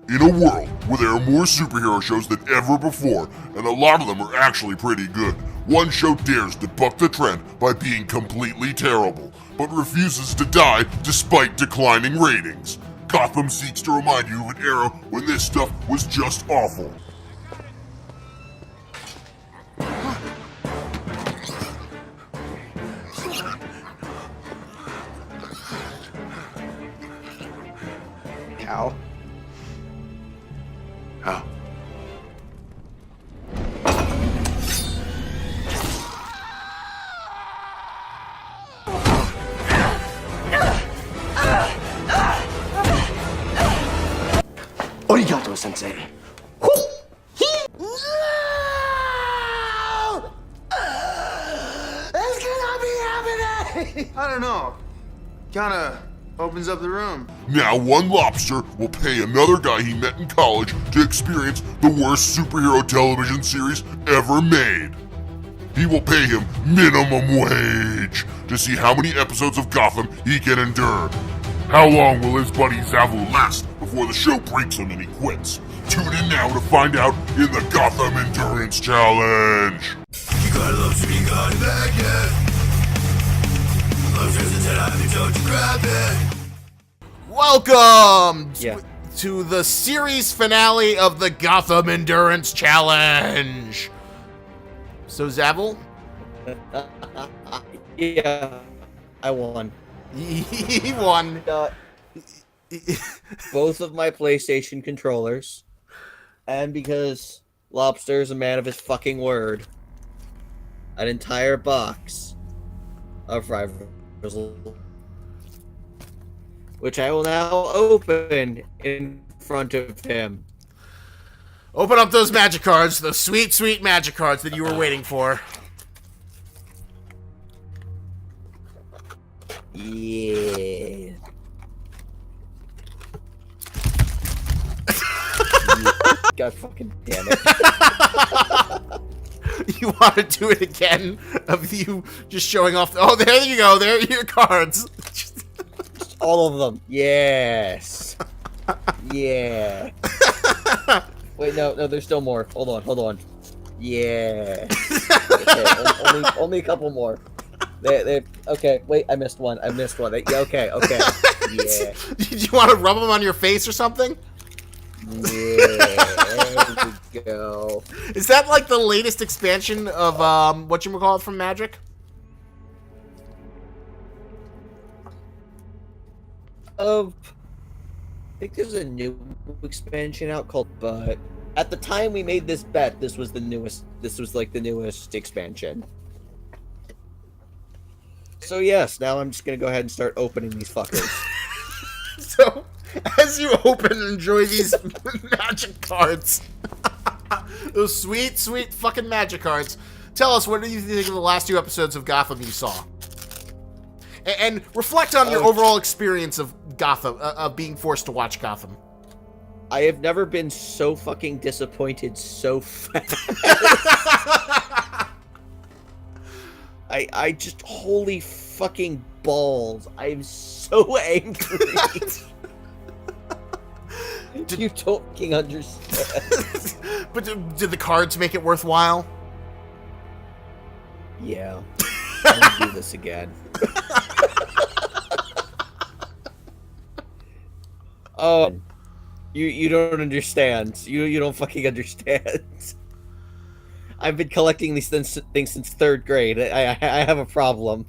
In a world where there are more superhero shows than ever before, and a lot of them are actually pretty good, one show dares to buck the trend by being completely terrible, but refuses to die despite declining ratings. Gotham seeks to remind you of an era when this stuff was just awful. How? How? Arigato, sensei. It's gonna be happening! I don't know. Kinda opens up the room. Now one lobster will pay another guy he met in college to experience the worst superhero television series ever made. He will pay him minimum wage to see how many episodes of Gotham he can endure. How long will his buddy Zavu last before the show breaks him and he quits? Tune in now to find out in the Gotham Endurance Challenge. You gotta love to be gone back yet. Love just a 10 out of the don't you grab it. Welcome Yeah. to the series finale of the Gotham Endurance Challenge. So, Zavel, Yeah, I won. he won. Both of my PlayStation controllers, and because Lobster is a man of his fucking word, an entire box of rivals, which I will now open in front of him. Open up those magic cards, those sweet, sweet magic cards that you were waiting for. Yeah. God fucking damn it. You want to do it again of you just showing off? Oh, there you go. There are your cards. All of them. Yes. Yeah. Wait, no, there's still more. Hold on. Yeah. Okay, only a couple more. Okay, wait, I missed one. Yeah, okay. Yeah. Did you want to rub them on your face or something? Yeah, there we go. Is that like the latest expansion of whatchamacallit from Magic? I think there's a new expansion out called, but at the time we made this bet, this was the newest. This was like the newest expansion. So yes, now I'm just gonna go ahead and start opening these fuckers. So, as you open and enjoy these magic cards, those sweet, sweet fucking magic cards, tell us, what do you think of the last two episodes of Gotham you saw? And reflect on your overall experience of Gotham, of being forced to watch Gotham. I have never been so fucking disappointed so fast. I just, holy fucking balls. I'm so angry. You don't fucking understand. But did the cards make it worthwhile? Yeah. I'm gonna do this again. Oh, you don't understand. You don't fucking understand. I've been collecting these things since third grade. I have a problem.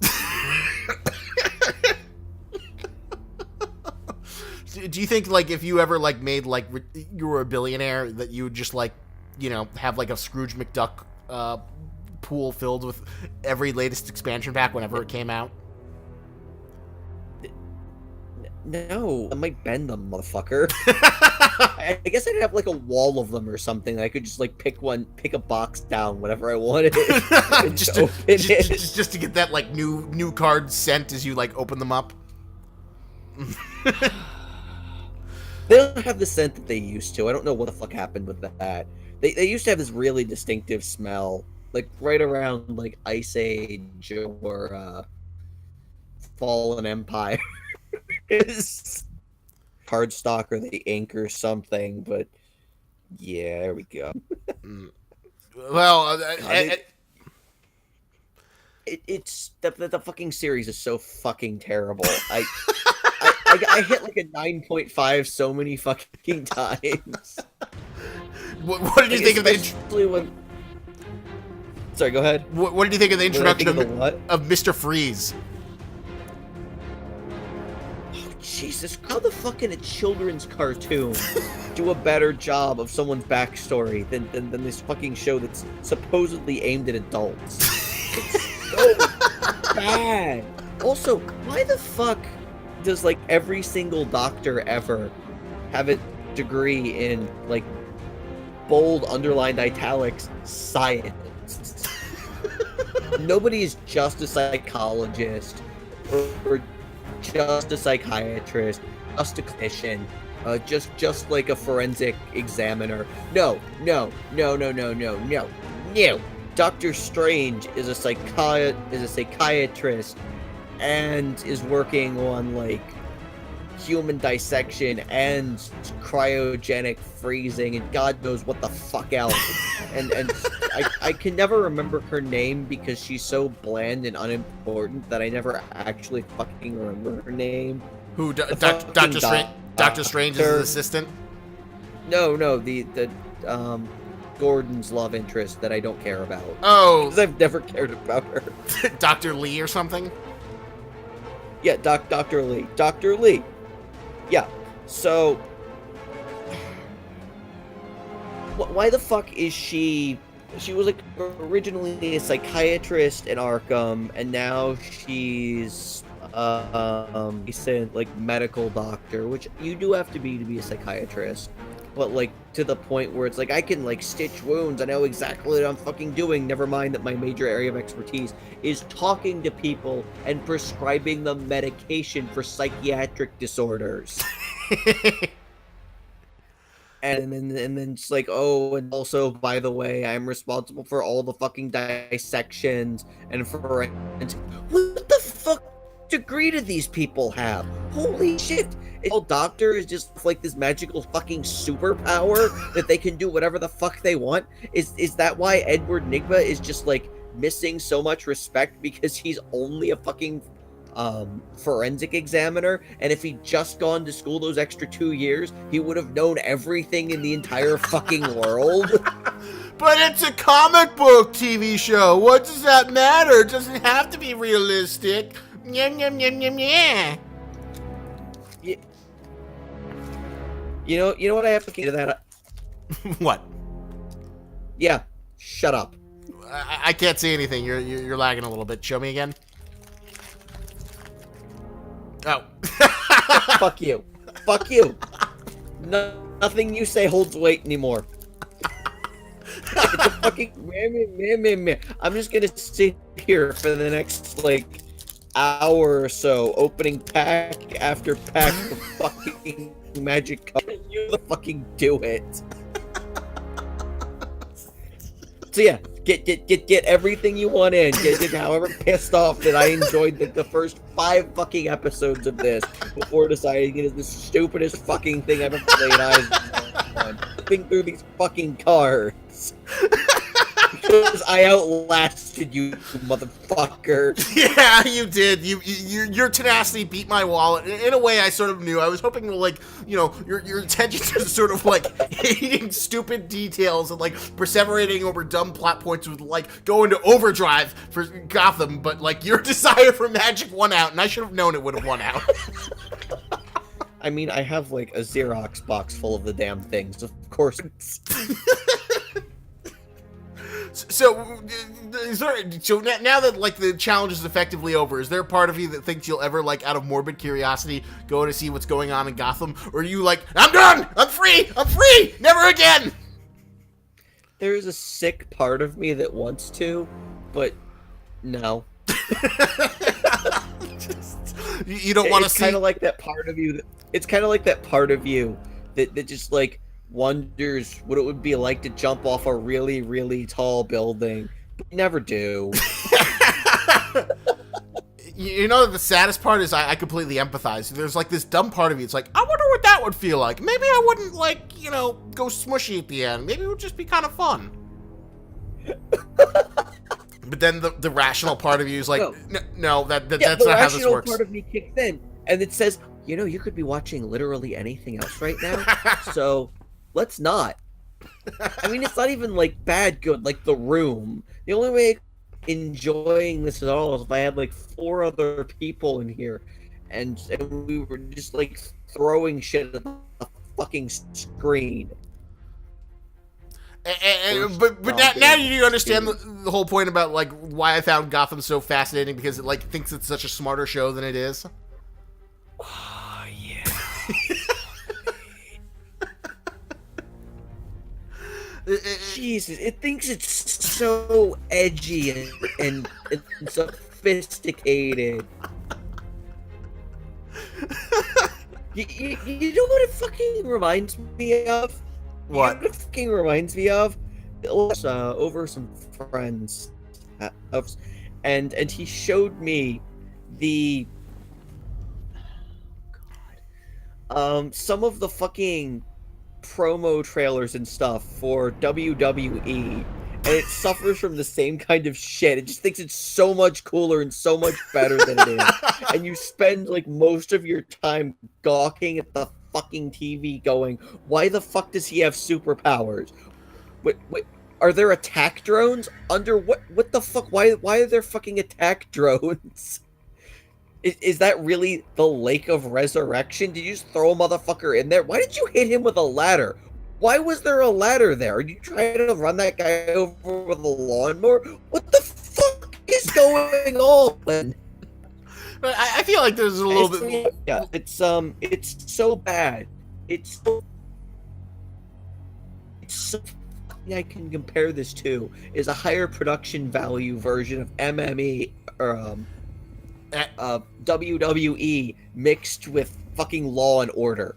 Do you think, like, if you ever, like, made, like, you were a billionaire, that you would just, like, you know, have, like, a Scrooge McDuck pool filled with every latest expansion pack whenever it came out? No, I might bend them, motherfucker. I guess I'd have like a wall of them or something. I could just like pick a box down whenever I wanted. just to get that like new card scent as you like open them up. They don't have the scent that they used to. I don't know what the fuck happened with that. They used to have this really distinctive smell, like right around like Ice Age or Fallen Empire. cardstock or the ink or something, but yeah, there we go. Well, It's the fucking series is so fucking terrible. I hit like a 9.5 so many fucking times. what did you think of the? Especially when. Sorry, go ahead. What did you think of the introduction of Mr. Freeze? Jesus, how the fuck can a children's cartoon do a better job of someone's backstory than this fucking show that's supposedly aimed at adults? It's so bad. Also, why the fuck does like every single doctor ever have a degree in like bold underlined italics science? Nobody is just a psychologist or just a psychiatrist, just a clinician, just like a forensic examiner. No. Doctor Strange is a psychiatrist and is working on like human dissection and cryogenic freezing and God knows what the fuck else. and I can never remember her name because she's so bland and unimportant that I never actually fucking remember her name. Who? Doctor Strange? Doctor Strange's assistant? No, the Gordon's love interest that I don't care about. Oh, because I've never cared about her. Dr. Lee or something? Yeah, Dr. Lee. Dr. Lee. Yeah. So, why the fuck is she? She was like originally a psychiatrist in Arkham, and now she's like medical doctor, which you do have to be a psychiatrist. But like to the point where it's like I can like stitch wounds. I know exactly what I'm fucking doing. Never mind that my major area of expertise is talking to people and prescribing them medication for psychiatric disorders. and then it's like, oh, and also by the way, I'm responsible for all the fucking dissections and for what the fuck degree do these people have? Holy shit! A doctor is just like this magical fucking superpower that they can do whatever the fuck they want. Is that why Edward Nigma is just like missing so much respect because he's only a fucking forensic examiner? And if he'd just gone to school those extra 2 years, he would have known everything in the entire fucking world. But it's a comic book TV show. What does that matter? It doesn't have to be realistic. Yum, yum, yum, yum, yeah. You know what I have to say to that? What? Yeah, shut up. I can't see anything. You're lagging a little bit. Show me again. Oh. Fuck you. Fuck you. Nothing you say holds weight anymore. It's a fucking meh. I'm just gonna sit here for the next like hour or so, opening pack after pack of fucking magic cards. You the fucking do it. So yeah, get everything you want in. Get however pissed off that I enjoyed the first 5 fucking episodes of this before deciding it is the stupidest fucking thing I've ever laid eyes on. Flipping through these fucking cards. Because I outlasted you, motherfucker. Yeah, you did. Your tenacity beat my wallet. In a way, I sort of knew. I was hoping, like, you know, your attention to sort of like hating stupid details and like perseverating over dumb plot points would like go into overdrive for Gotham. But like your desire for magic won out, and I should have known it would have won out. I mean, I have like a Xerox box full of the damn things. Of course. So, now that like the challenge is effectively over, is there a part of you that thinks you'll ever, like, out of morbid curiosity, go to see what's going on in Gotham? Or are you like, I'm done! I'm free! Never again! There is a sick part of me that wants to, but no. You don't want to see. It's kind of like that part of you. It's kind of like that part of you that just like wonders what it would be like to jump off a really, really tall building, but you never do. You know, the saddest part is I completely empathize. There's like this dumb part of you. It's like, I wonder what that that would feel like. Maybe I wouldn't, like, you know, go smushy at the end. Maybe it would just be kind of fun. But then the rational part of you is like, no, that's not how this works. The rational part of me kicks in, and it says, you know, you could be watching literally anything else right now, so let's not. I mean, it's not even, like, bad good, like The Room. The only way enjoying this at all is if I had, like, 4 other people in here, and we were just, like, throwing shit at the fucking screen. But now you understand the whole point about, like, why I found Gotham so fascinating, because it, like, thinks it's such a smarter show than it is. Oh, yeah. Jesus, it thinks it's so edgy and sophisticated. You know what it fucking reminds me of? What? You know what it fucking reminds me of? It was over some friends, and he showed me the some of the fucking promo trailers and stuff for WWE, and it suffers from the same kind of shit. It just thinks it's so much cooler and so much better than it is, and you spend like most of your time gawking at the fucking TV going, why the fuck does he have superpowers? Wait, are there attack drones? Under what the fuck? Why are there fucking attack drones? Is that really the Lake of Resurrection? Did you just throw a motherfucker in there? Why did you hit him with a ladder? Why was there a ladder there? Are you trying to run that guy over with a lawnmower? What the fuck is going on? I feel like there's a little bit... Yeah, it's so bad. It's so I can compare this to is a higher production value version of WWE mixed with fucking Law and Order.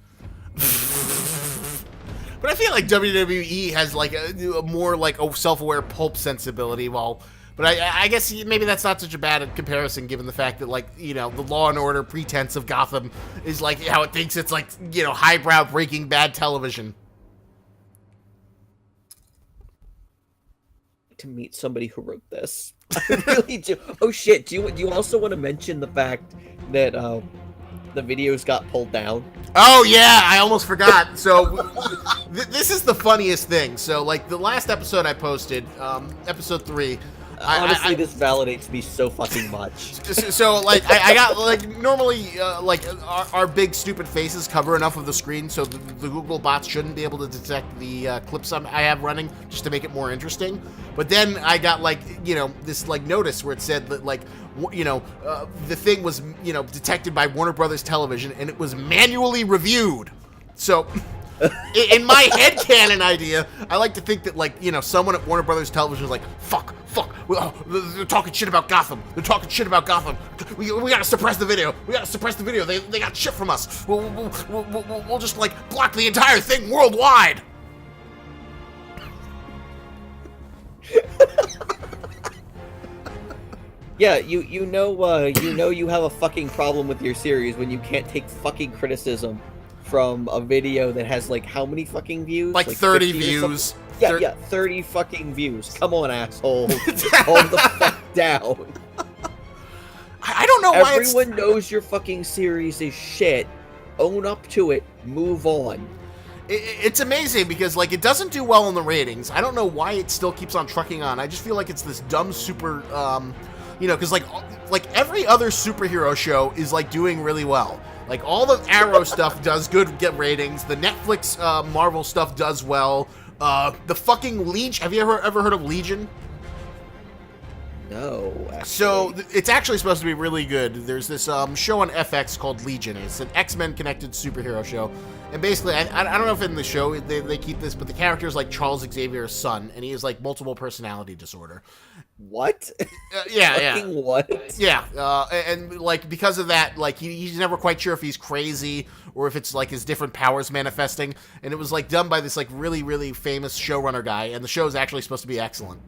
But I feel like WWE has like a more like a self-aware pulp sensibility, but I guess maybe that's not such a bad comparison given the fact that, like, you know, the Law and Order pretense of Gotham is like how it thinks it's like, you know, highbrow Breaking Bad television. To meet somebody who wrote this. I really do. Oh shit, do you also want to mention the fact that the videos got pulled down? Oh yeah, I almost forgot. So this is the funniest thing. So like the last episode I posted, episode 3, honestly, this validates me so fucking much. So like I got like normally like our big stupid faces cover enough of the screen so the Google bots shouldn't be able to detect the clips I have running, just to make it more interesting. But then I got like, you know, this like notice where it said that like, you know, the thing was, you know, detected by Warner Brothers Television and it was manually reviewed. So in my headcanon idea, I like to think that, like, you know, someone at Warner Brothers Television was like, fuck, they're talking shit about Gotham. They're talking shit about Gotham. We gotta suppress the video. They got shit from us. We'll just, like, block the entire thing worldwide. Yeah, you know you have a fucking problem with your series when you can't take fucking criticism from a video that has like how many fucking views? Like 30 views. Yeah, 30 fucking views. Come on, asshole. Calm the fuck down. I don't know why everyone knows your fucking series is shit. Own up to it. Move on. It's amazing because, like, it doesn't do well in the ratings. I don't know why it still keeps on trucking on. I just feel like it's this dumb super, you know, because like every other superhero show is like doing really well. Like all the Arrow stuff does good, get ratings. The Netflix Marvel stuff does well. The fucking Legion. Have you ever heard of Legion? No. Actually. So it's actually supposed to be really good. There's this show on FX called Legion. It's an X-Men connected superhero show. And basically, I don't know if in the show they keep this, but the character is like Charles Xavier's son, and he has like multiple personality disorder. What? Yeah. What? Yeah, and like because of that, like he's never quite sure if he's crazy or if it's like his different powers manifesting. And it was like done by this like really, really famous showrunner guy, and the show is actually supposed to be excellent.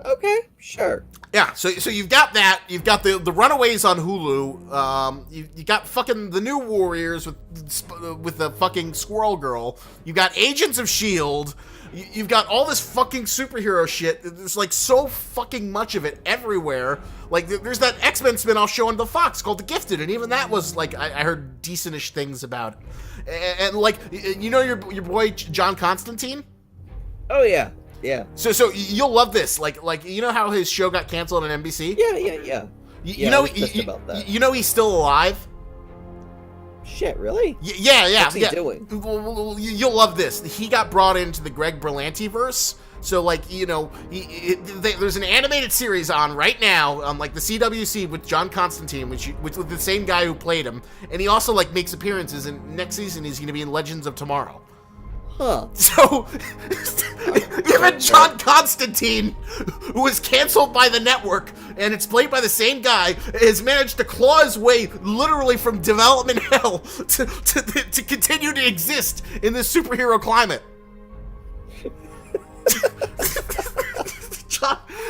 Okay, sure. Yeah, so you've got that. You've got the Runaways on Hulu. You got fucking the New Warriors with the fucking Squirrel Girl. You got Agents of Shield. You've got all this fucking superhero shit. There's like so fucking much of it everywhere. Like there's that X-Men spin-off show on the Fox called The Gifted, and even that was like I heard decentish things about. And like you know your boy John Constantine. Oh yeah. Yeah. So you'll love this. Like you know how his show got canceled on NBC? Yeah. You know about that. you know he's still alive? Shit, really? Yeah. What's he doing? Well, you'll love this. He got brought into the Greg Berlanti verse. So like, you know, there's an animated series on right now on like the CWC with John Constantine, which with the same guy who played him, and he also like makes appearances. And next season he's going to be in Legends of Tomorrow. Huh. So, even John Constantine, who was canceled by the network, and it's played by the same guy, has managed to claw his way literally from development hell to continue to exist in this superhero climate.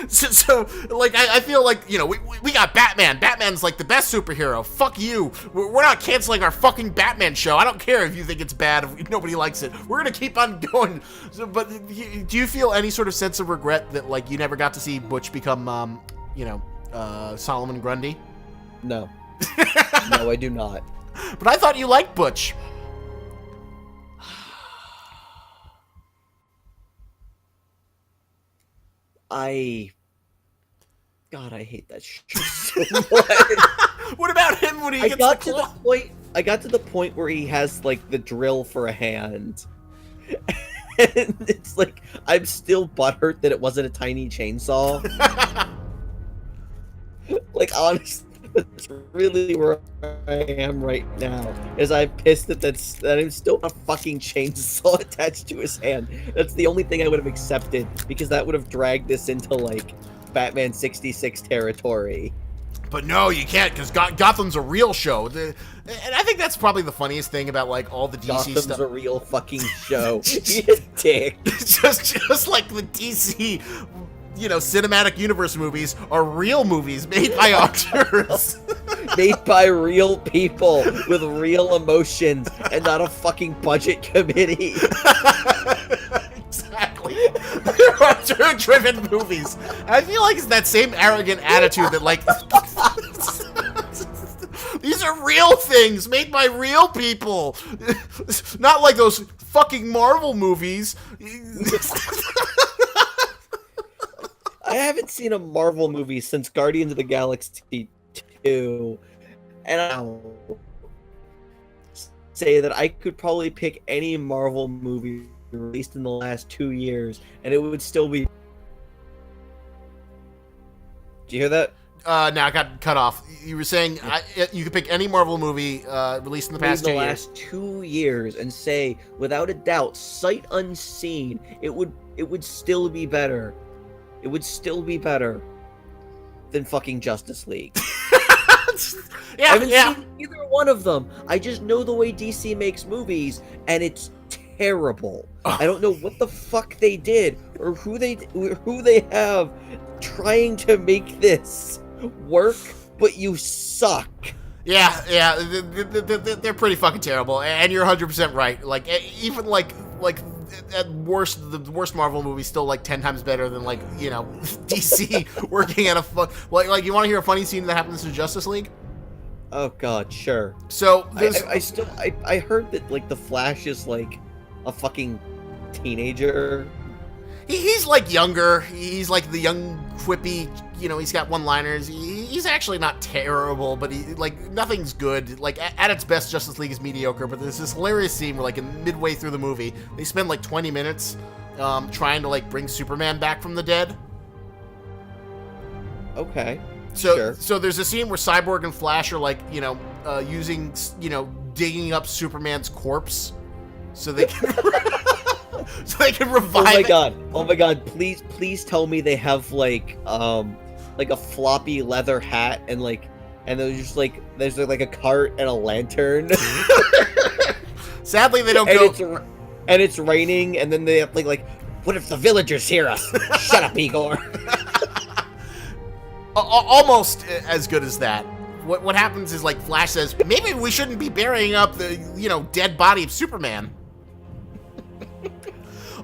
So like, I feel like, you know, we got Batman. Batman's like the best superhero. Fuck you. We're not canceling our fucking Batman show. I don't care if you think it's bad, if nobody likes it. We're gonna keep on going. So, but do you feel any sort of sense of regret that, like, you never got to see Butch become, Solomon Grundy? No. No, I do not. But I thought you liked Butch. God, I hate that shit so much. What about him when he I gets got the to claw? the point. I got to the point where he has like the drill for a hand, and it's like I'm still butthurt that it wasn't a tiny chainsaw. Like honestly, that's really where I am right now. Is I'm pissed that I'm still a fucking chainsaw attached to his hand. That's the only thing I would have accepted, because that would have dragged this into like Batman 66 territory. But no, you can't, because Gotham's a real show. And I think that's probably the funniest thing about like all the DC Gotham's stuff. a real fucking show. You dick. just like the DC, cinematic universe movies are real movies made by actors. Made by real people with real emotions and not a fucking budget committee. Exactly. They're actor-driven movies. I feel like it's that same arrogant attitude that like these are real things made by real people. Not like those fucking Marvel movies. I haven't seen a Marvel movie since Guardians of the Galaxy 2, and I'll say that I could probably pick any Marvel movie released in the last 2 years, and it would still be... Did you hear that? No, I got cut off. You were saying you could pick any Marvel movie released in the past 2 years. last 2 years, and say, without a doubt, sight unseen, it would still be better. It would still be better than fucking Justice League. I haven't seen either one of them. I just know the way DC makes movies, and it's terrible. I don't know what the fuck they did, or who they have trying to make this work, but you suck. Yeah, they're pretty fucking terrible, and you're 100% right. Like, even like at worst, the worst Marvel movie's still like 10 times better than like DC working at a like. You want to hear a funny scene that happens in Justice League? Oh God, sure. So I heard that like the Flash is like a fucking teenager. He's like younger. He's like the young, quippy. He's got one-liners. He's actually not terrible, but nothing's good. Like at its best, Justice League is mediocre. But there's this hilarious scene where, like, midway through the movie, they spend like 20 minutes trying to like bring Superman back from the dead. Okay. So there's a scene where Cyborg and Flash are like using digging up Superman's corpse so they can revive it. Oh my god, please tell me they have like a floppy leather hat and there's just there's like a cart and a lantern. Sadly, they don't go. And it's raining, and then they have like what if the villagers hear us? Shut up, Igor. almost as good as that. What happens is, like, Flash says, maybe we shouldn't be burying up the, dead body of Superman.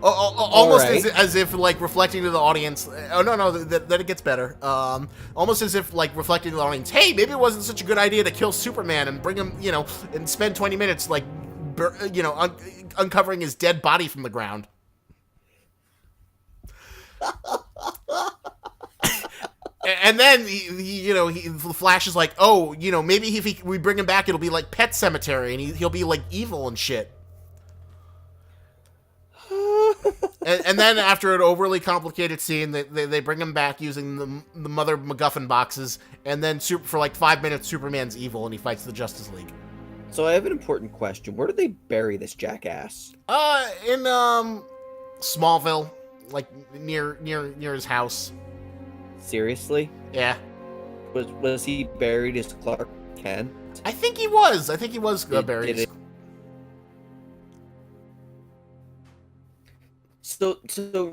Almost right. as if, like, reflecting to the audience. Oh, no, that it gets better. Almost as if, like, reflecting to the audience, hey, maybe it wasn't such a good idea to kill Superman and bring him, and spend 20 minutes, like, uncovering his dead body from the ground. And then Flash is like, oh, maybe if we bring him back, it'll be like Pet Cemetery, and he'll be like evil and shit. and then after an overly complicated scene, they bring him back using the Mother MacGuffin boxes, and then for like 5 minutes, Superman's evil and he fights the Justice League. So I have an important question. Where did they bury this jackass? In Smallville, like near his house. Seriously? Yeah. Was he buried as Clark Kent? I think he was buried. So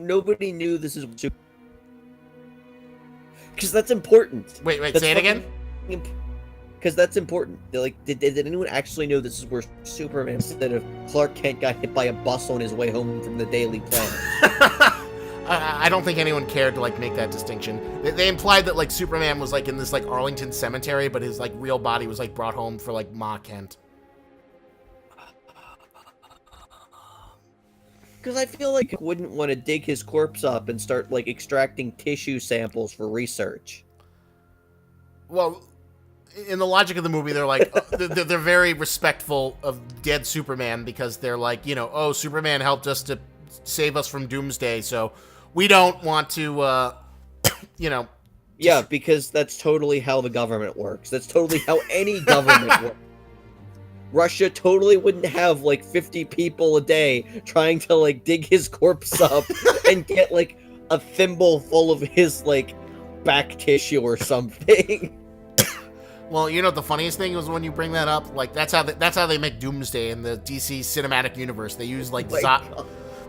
nobody knew this is because that's important. Wait, That's say it again? Because that's important. Like, did anyone actually know this is where Superman, instead of Clark Kent, got hit by a bus on his way home from the Daily Planet? I don't think anyone cared to, like, make that distinction. They implied that, like, Superman was, like, in this, like, Arlington cemetery, but his, like, real body was, like, brought home for, like, Ma Kent. Because I feel like I wouldn't want to dig his corpse up and start, like, extracting tissue samples for research. Well, in the logic of the movie, they're like, they're very respectful of dead Superman because they're like, oh, Superman helped us to save us from Doomsday, so we don't want to, Yeah, because that's totally how the government works. That's totally how any government works. Russia totally wouldn't have, like, 50 people a day trying to, like, dig his corpse up and get, like, a thimble full of his, like, back tissue or something. Well, the funniest thing was when you bring that up, like, that's how they make Doomsday in the DC cinematic universe. They use, like,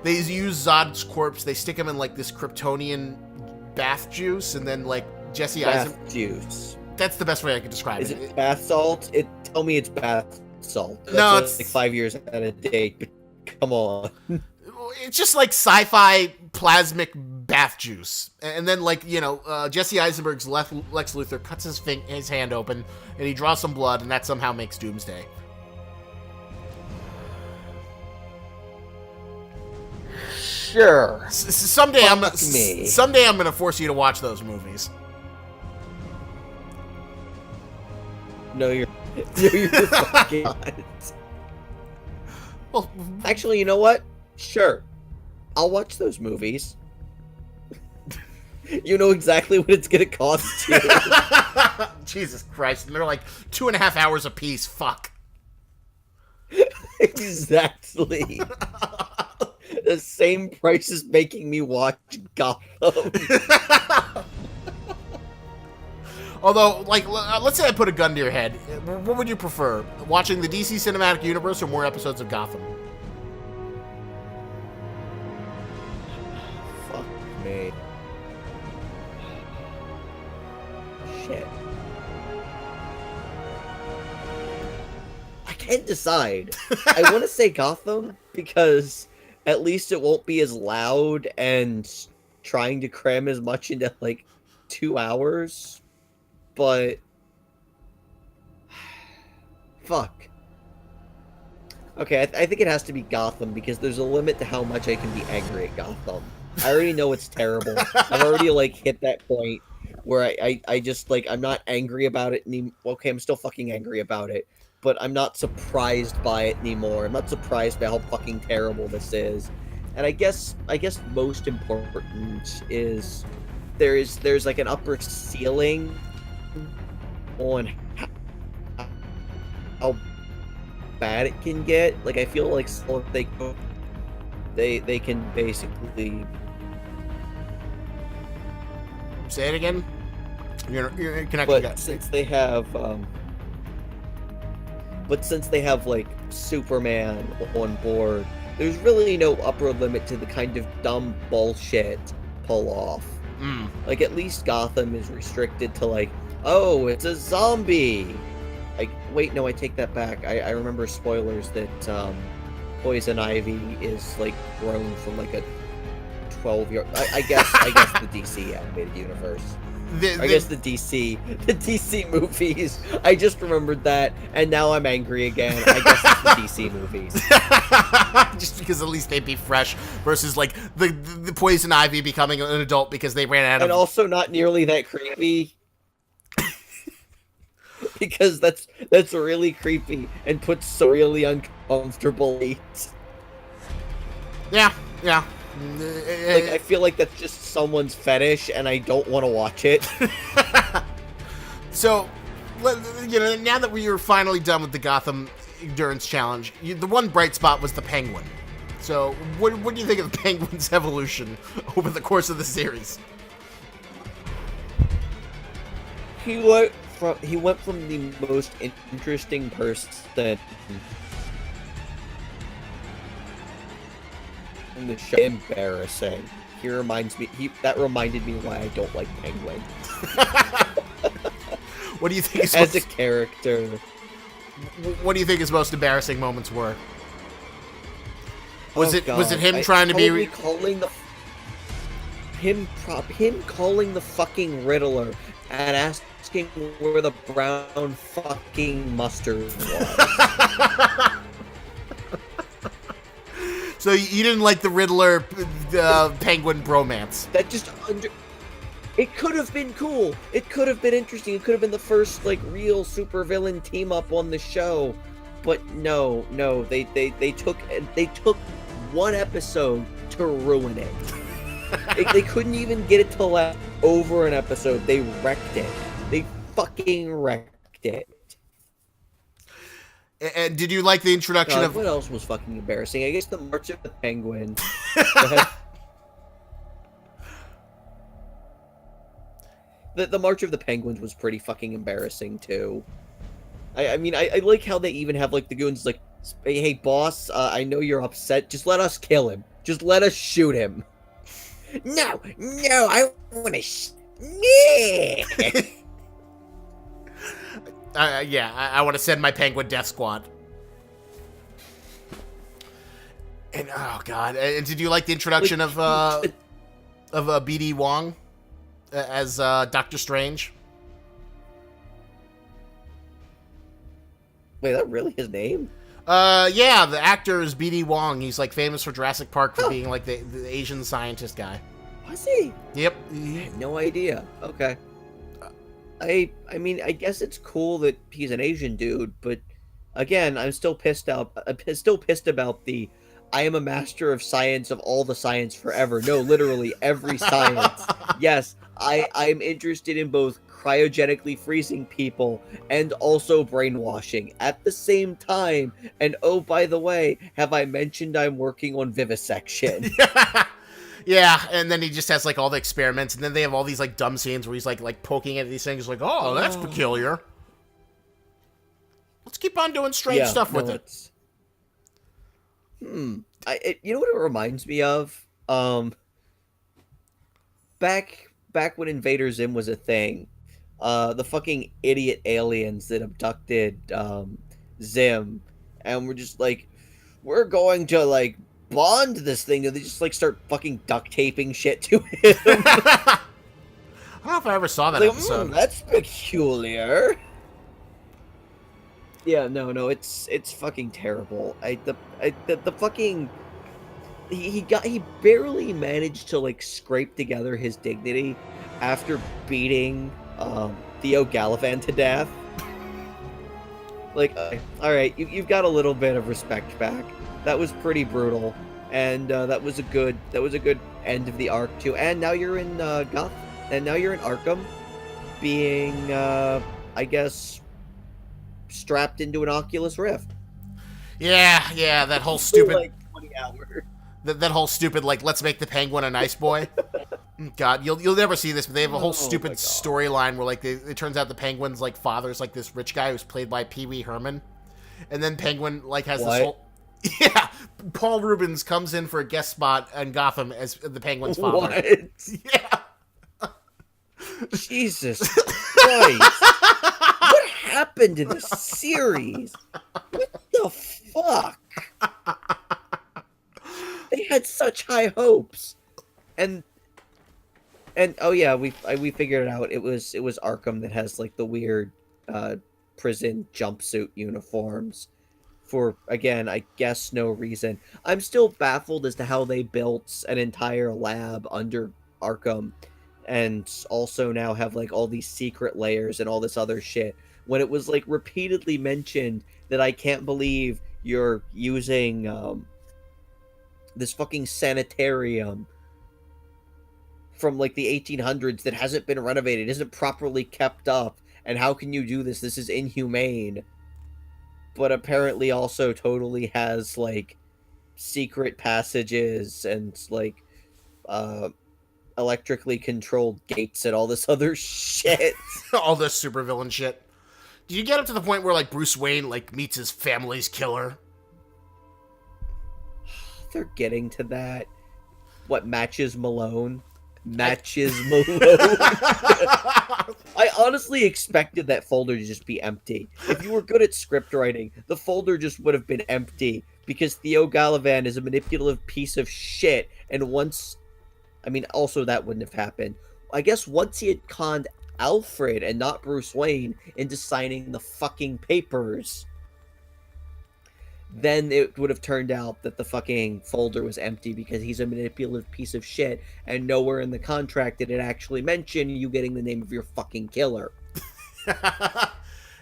they use Zod's corpse, they stick him in, like, this Kryptonian bath juice, and then, like, Jesse Eisenberg... Bath juice. That's the best way I could describe it. Is it bath salt? Tell me it's bath salt. That's No, it's... like 5 years out of date, but come on. It's just, like, sci-fi plasmic bath juice. And then, like, Jesse Eisenberg's Lex Luthor cuts his hand open, and he draws some blood, and that somehow makes Doomsday. Sure. Someday I'm gonna force you to watch those movies. No, you're fucking not. Well, actually, you know what? Sure, I'll watch those movies. You know exactly what it's gonna cost you. Jesus Christ, and they're like 2.5 hours a piece. Fuck. Exactly. The same price as making me watch Gotham. Although, like, let's say I put a gun to your head. What would you prefer? Watching the DC Cinematic Universe or more episodes of Gotham? Fuck me. Shit. I can't decide. I want to say Gotham because at least it won't be as loud and trying to cram as much into, like, 2 hours. But fuck. Okay, I think it has to be Gotham because there's a limit to how much I can be angry at Gotham. I already know it's terrible. I've already, like, hit that point where I just, like, I'm not angry about it anymore. Okay, I'm still fucking angry about it, but I'm not surprised by it anymore. I'm not surprised by how fucking terrible this is. And I guess most important is there's like an upper ceiling on how bad it can get. Like, I feel like they can basically... Say it again. You're connecting. But since they have like Superman on board, there's really no upper limit to the kind of dumb bullshit pull off. Like, at least Gotham is restricted to, like, oh, it's a zombie. Like, wait, no, I take that back. I remember spoilers that Poison Ivy is, like, grown from, like, a 12-year... I guess the DC animated universe. I guess the DC movies. I just remembered that, and now I'm angry again. I guess it's the DC movies. Just because at least they'd be fresh versus like the Poison Ivy becoming an adult because they ran out of. And also not nearly that creepy. Because that's really creepy and puts so really uncomfortable. Yeah. Like, I feel like that's just someone's fetish, and I don't want to watch it. So, now that we are finally done with the Gotham Endurance Challenge, the one bright spot was the Penguin. So, what do you think of the Penguin's evolution over the course of the series? He went from the most interesting person in the show, embarrassing. That reminded me why I don't like Penguin. What do you think is as a character? What do you think his most embarrassing moments were? Was it him him calling the fucking Riddler and asking where the brown fucking mustard was? So you didn't like the Riddler Penguin bromance? That just it could have been cool. It could have been interesting. It could have been the first like real supervillain team up on the show. But no, they took one episode to ruin it. They couldn't even get it to last over an episode. They wrecked it. They fucking wrecked it. And did you like the introduction of... What else was fucking embarrassing? I guess the March of the Penguin. Go ahead. The March of the Penguins was pretty fucking embarrassing, too. I mean, I like how they even have, like, the goons, like, hey, boss, I know you're upset. Just let us kill him. Just let us shoot him. No, I want to... I want to send my Penguin Death Squad. And oh god, and did you like the introduction of BD Wong as Doctor Strange? Wait, that really his name? Yeah, the actor is BD Wong. He's like famous for Jurassic Park for being like the Asian scientist guy. Was he? Yep. I had no idea. Okay. I mean, I guess it's cool that he's an Asian dude, but again, I'm still pissed out. I'm still pissed about the I am a master of science of all the science forever. No, literally every science. Yes, I'm interested in both cryogenically freezing people and also brainwashing at the same time. And oh, by the way, have I mentioned I'm working on vivisection? Yeah, and then he just has like all the experiments, and then they have all these like dumb scenes where he's like poking at these things, like, oh, that's peculiar. Let's keep on doing strange stuff with it. You know what it reminds me of? Back when Invader Zim was a thing, the fucking idiot aliens that abducted Zim, and we're just like, we're going to like bond this thing, and they just like start fucking duct taping shit to him. I don't know if I ever saw that episode. That's peculiar. Yeah, no, it's fucking terrible. The fucking he barely managed to like scrape together his dignity after beating Theo Gallivant to death. Like, all right, you've got a little bit of respect back. That was pretty brutal, and that was a good end of the arc too. And now you're in Gotham, and now you're in Arkham, being I guess strapped into an Oculus Rift. Yeah, that whole stupid like 20 hours. That whole stupid like let's make the Penguin a nice boy. God, you'll never see this, but they have a whole stupid storyline where like it turns out the Penguin's like father's like this rich guy who's played by Pee Wee Herman, and then Penguin like has this whole Paul Rubens comes in for a guest spot in Gotham as the Penguin's father. What? Yeah. Jesus Christ. What happened to this series? What the fuck? They had such high hopes. And oh yeah, we figured it out. It was Arkham that has like the weird prison jumpsuit uniforms for, again, I guess no reason. I'm still baffled as to how they built an entire lab under Arkham and also now have like all these secret layers and all this other shit when it was like repeatedly mentioned that I can't believe you're using this fucking sanitarium from like the 1800s that hasn't been renovated, isn't properly kept up, and how can you do this? This is inhumane. But apparently also totally has like secret passages and like electrically controlled gates and all this other shit. All this supervillain shit. Did you get up to the point where like Bruce Wayne like meets his family's killer? They're getting to that. What matches Malone? Matches Malone. I honestly expected that folder to just be empty. If you were good at script writing, the folder just would have been empty because Theo Gallivan is a manipulative piece of shit. And once, I mean, also that wouldn't have happened. I guess once he had conned Alfred and not Bruce Wayne into signing the fucking papers, then it would have turned out that the fucking folder was empty because he's a manipulative piece of shit, and nowhere in the contract did it actually mention you getting the name of your fucking killer.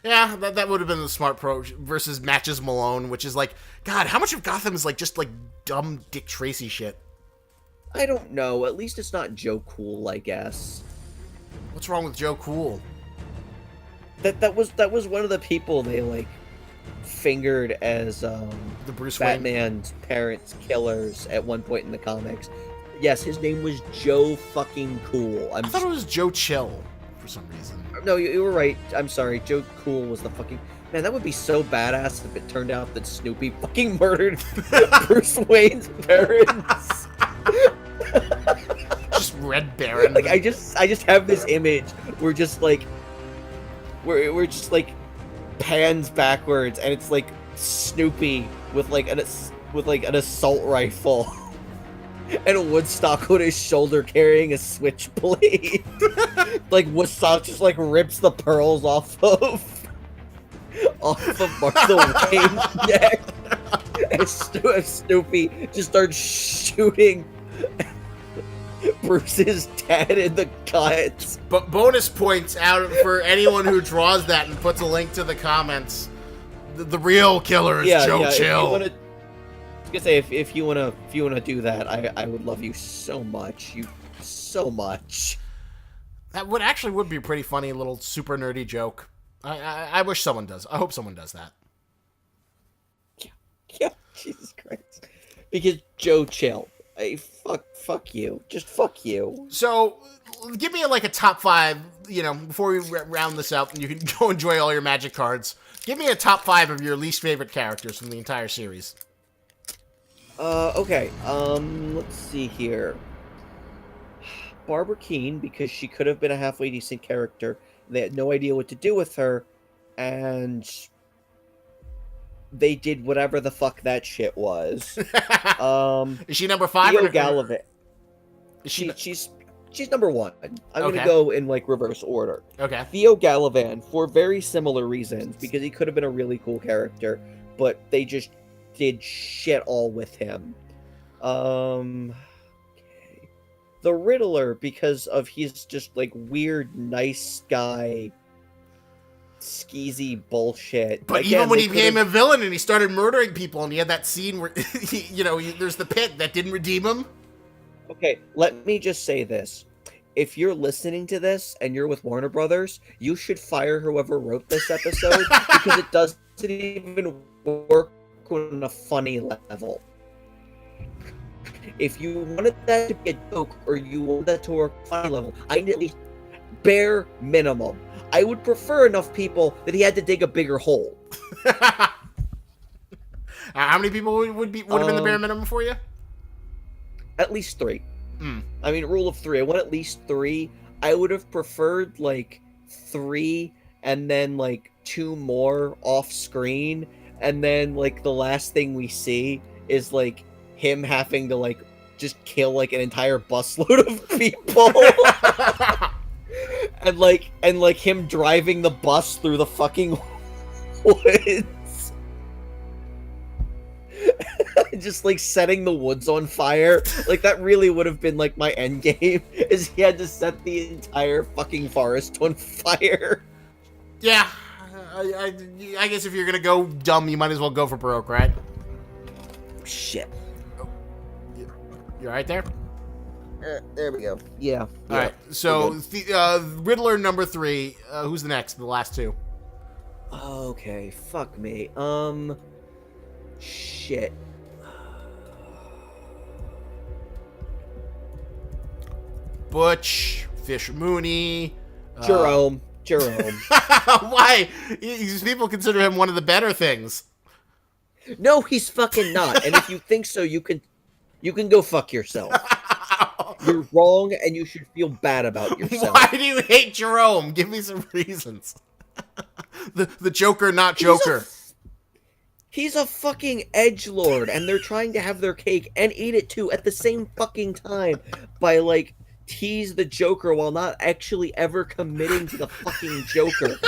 Yeah, that would have been the smart approach versus Matches Malone, which is like, God, how much of Gotham is like just like dumb Dick Tracy shit? I don't know. At least it's not Joe Cool, I guess. What's wrong with Joe Cool? That was one of the people they like fingered as The Bruce Wayne? Batman's parents' killers at one point in the comics. Yes, his name was Joe fucking Cool. I thought it was Joe Chill for some reason. No, you were right. I'm sorry. Joe Cool was the fucking... Man, that would be so badass if it turned out that Snoopy fucking murdered Bruce Wayne's parents. Just Red Baron. Like, I just have this image where just like... We're just like pans backwards and it's like Snoopy with like an assault rifle and Woodstock on his shoulder carrying a switchblade. Like Woodstock just like rips the pearls off of Martha Wayne's neck and Snoopy just starts shooting Bruce's dad in the guts. But bonus points out for anyone who draws that and puts a link to the comments. The real killer is Joe Chill. I was gonna say if you wanna do that, I would love you so much. So much. That would be a pretty funny little super nerdy joke. I wish someone does. I hope someone does that. Yeah, Jesus Christ. Because Joe Chill. Fuck you. Just fuck you. So, give me like a top 5, before we round this up and you can go enjoy all your magic cards. Give me a top 5 of your least favorite characters from the entire series. Okay. Let's see here. Barbara Keene, because she could have been a halfway decent character. They had no idea what to do with her, and they did whatever the fuck that shit was. Is she number 5? Theo Gallivan. She's number 1. I'm gonna go in like reverse order. Okay. Theo Gallivan, for very similar reasons, because he could have been a really cool character, but they just did shit all with him. Okay. The Riddler, because of he's just like weird, nice guy, skeezy bullshit. But again, even when he became a villain and he started murdering people and he had that scene where, there's the pit that didn't redeem him. Okay, let me just say this. If you're listening to this and you're with Warner Brothers, you should fire whoever wrote this episode because it doesn't even work on a funny level. If you wanted that to be a joke or you wanted that to work on a funny level, I need at least bare minimum. I would prefer enough people that he had to dig a bigger hole. How many people would have been the bare minimum for you? At least 3. I mean, rule of 3. I want at least 3. I would have preferred like 3 and then like 2 more off screen, and then like the last thing we see is like him having to like just kill like an entire busload of people. and like him driving the bus through the fucking woods. Just like setting the woods on fire. Like that really would have been like my end game, is he had to set the entire fucking forest on fire. Yeah, I guess if you're gonna go dumb, you might as well go for broke, right? Shit. You alright there? There we go. Yeah. Alright, so Riddler number 3. Who's the next? The last 2. Okay, fuck me. Shit. Butch, Fish Mooney, Jerome. Why? These people consider him one of the better things. No, he's fucking not. And if you think so, you can go fuck yourself. You're wrong, and you should feel bad about yourself. Why do you hate Jerome? Give me some reasons. the Joker, not Joker. He's a fucking edgelord, and they're trying to have their cake and eat it too at the same fucking time by like tease the Joker while not actually ever committing to the fucking Joker.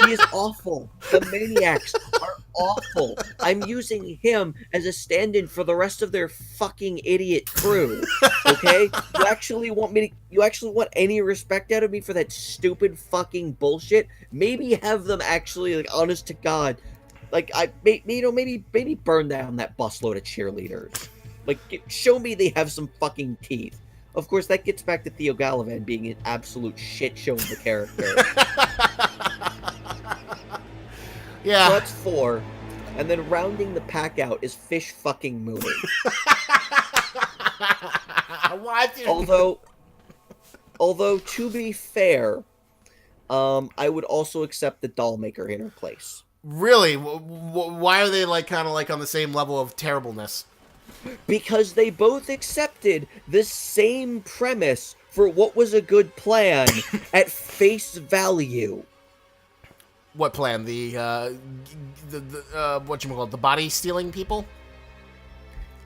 He is awful. The Maniacs are awful. I'm using him as a stand-in for the rest of their fucking idiot crew. Okay? You actually want any respect out of me for that stupid fucking bullshit? Maybe have them actually, like, honest to God, like, maybe burn down that busload of cheerleaders. Like, show me they have some fucking teeth. Of course, that gets back to Theo Gallivan being an absolute shit show of the character. Yeah. So that's 4. And then rounding the pack out is Fish fucking Mooney. What? Although, to be fair, I would also accept the doll maker in her place. Really? Why are they like kind of like on the same level of terribleness? Because they both accepted the same premise for what was a good plan at face value. What plan? The whatchamacallit, the body stealing people?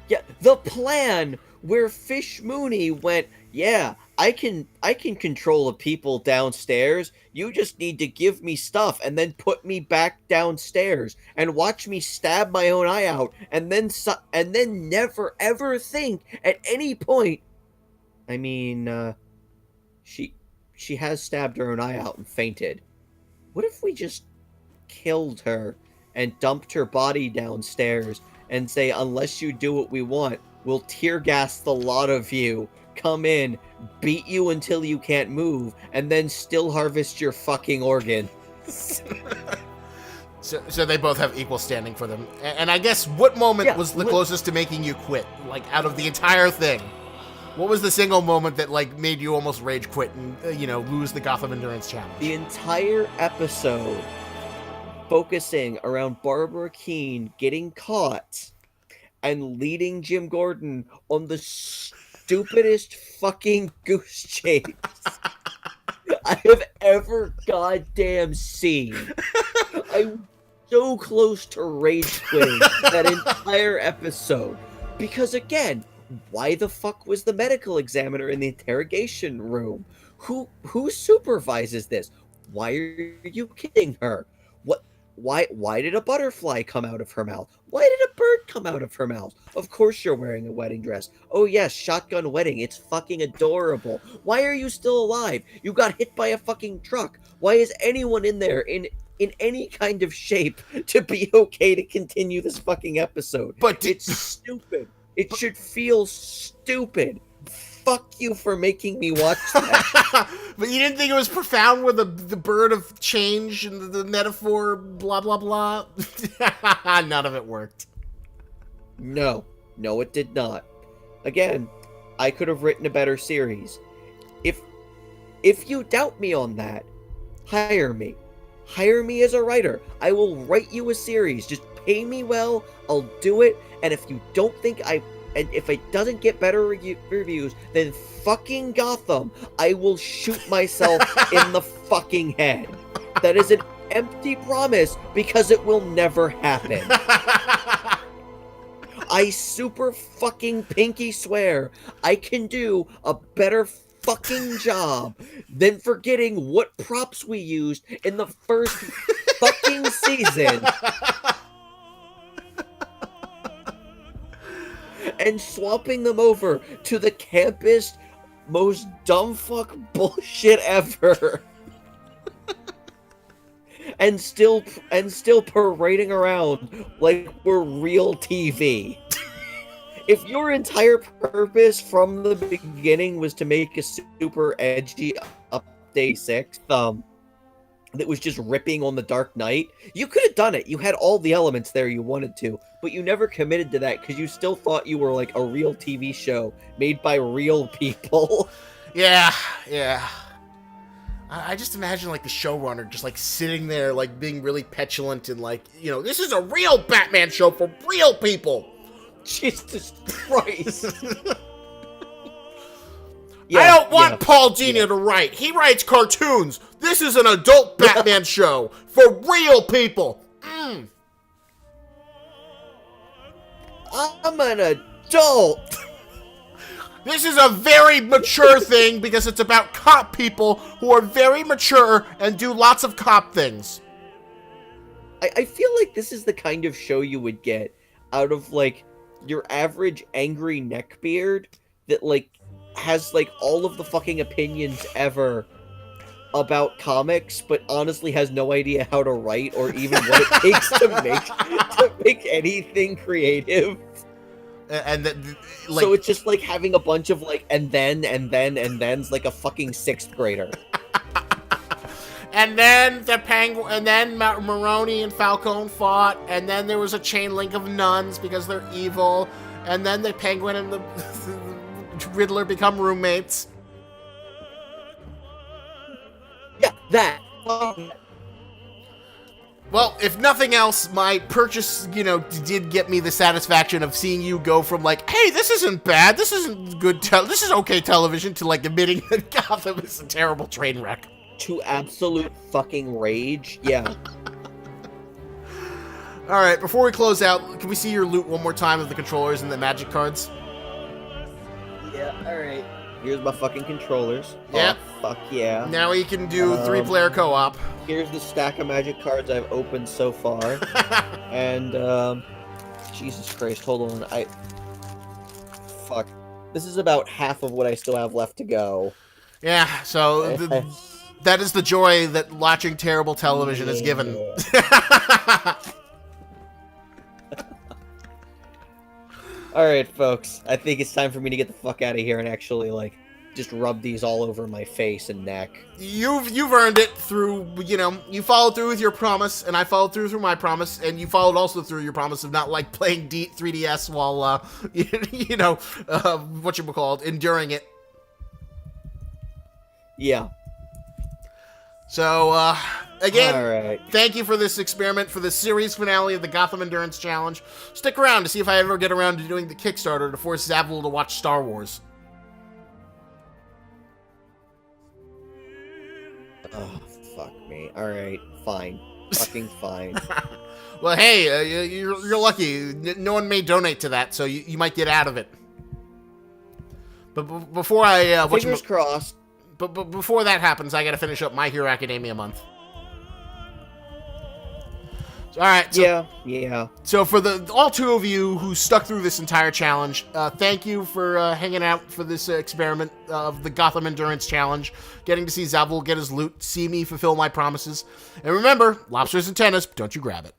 Yeah, the plan where Fish Mooney went, yeah, I can control the people downstairs. You just need to give me stuff and then put me back downstairs and watch me stab my own eye out and then never ever think at any point. I mean, she has stabbed her own eye out and fainted. What if we just killed her and dumped her body downstairs and say, unless you do what we want, we'll tear gas the lot of you, come in, beat you until you can't move, and then still harvest your fucking organs. So they both have equal standing for them. And I guess what moment was the closest to making you quit? Like, out of the entire thing? What was the single moment that, like, made you almost rage quit and, lose the Gotham Endurance Challenge? The entire episode focusing around Barbara Keene getting caught and leading Jim Gordon on the stupidest fucking goose chase I have ever goddamn seen. I'm so close to rage quitting that entire episode. Because again, why the fuck was the medical examiner in the interrogation room? Who supervises this? Why are you kidding her? Why did a butterfly come out of her mouth? Why did a bird come out of her mouth? Of course you're wearing a wedding dress. Oh yes, shotgun wedding. It's fucking adorable. Why are you still alive? You got hit by a fucking truck. Why is anyone in there in any kind of shape to be okay to continue this fucking episode? But it's stupid. It should feel stupid. Fuck you for making me watch that. But you didn't think it was profound with the bird of change and the metaphor, blah, blah, blah? None of it worked. No, it did not. Again, I could have written a better series. If you doubt me on that, hire me. Hire me as a writer. I will write you a series. Just pay me well, I'll do it, and if you don't think and if it doesn't get better reviews than fucking Gotham, I will shoot myself in the fucking head. That is an empty promise because it will never happen. I super fucking pinky swear I can do a better fucking job than forgetting what props we used in the first fucking season and swapping them over to the campest, most dumbfuck bullshit ever. And still parading around like we're real TV. If your entire purpose from the beginning was to make a super edgy update 6 that was just ripping on the Dark Knight, you could have done it. You had all the elements there you wanted to, but you never committed to that because you still thought you were like a real TV show made by real people. Yeah. I just imagine, like, the showrunner just, like, sitting there, like, being really petulant and, like, you know, this is a real Batman show for real people. Jesus Christ. I don't want Paul Dino to write. He writes cartoons. This is an adult Batman show for real people. I'm an adult. This is a very mature thing because it's about cop people who are very mature and do lots of cop things. I feel like this is the kind of show you would get out of, like, your average angry neckbeard that, like, has, like, all of the fucking opinions ever about comics, but honestly has no idea how to write or even what it takes to make anything creative. And like, so it's just like having a bunch of like and then's like a fucking 6th grader. And then the Penguin, and then Maroni and Falcone fought, and then there was a chain link of nuns because they're evil, and then the Penguin and the Riddler become roommates. Yeah, that. Well, if nothing else, my purchase, you know, did get me the satisfaction of seeing you go from like, hey, this isn't bad, this isn't good, this is okay television, to like admitting that Gotham is a terrible train wreck. To absolute fucking rage, yeah. All right, before we close out, can we see your loot one more time of the controllers and the magic cards? Yeah, alright. Here's my fucking controllers. Yeah. Oh, fuck yeah. Now we can do 3-player co-op. Here's the stack of magic cards I've opened so far. And, Jesus Christ, hold on. Fuck. This is about half of what I still have left to go. Yeah, so that is the joy that watching terrible television has given. Alright, folks. I think it's time for me to get the fuck out of here and actually, like, just rub these all over my face and neck. You've earned it through, you know, you followed through with your promise, and I followed through my promise, and you followed also through your promise of not, like, playing 3DS while, you know, whatchamacallit, enduring it. Yeah. So, again, Alright. Thank you for this experiment, for the series finale of the Gotham Endurance Challenge. Stick around to see if I ever get around to doing the Kickstarter to force Zavul to watch Star Wars. Oh, fuck me. Alright, fine. Fucking fine. Well, hey, you're lucky. No one may donate to that, so you might get out of it. But before I... Fingers crossed. But before that happens, I gotta finish up My Hero Academia month. All right. So, yeah. So for all two of you who stuck through this entire challenge, thank you for hanging out for this experiment of the Gotham Endurance Challenge, getting to see Zavul get his loot, see me fulfill my promises. And remember, lobsters and tennis, don't you grab it.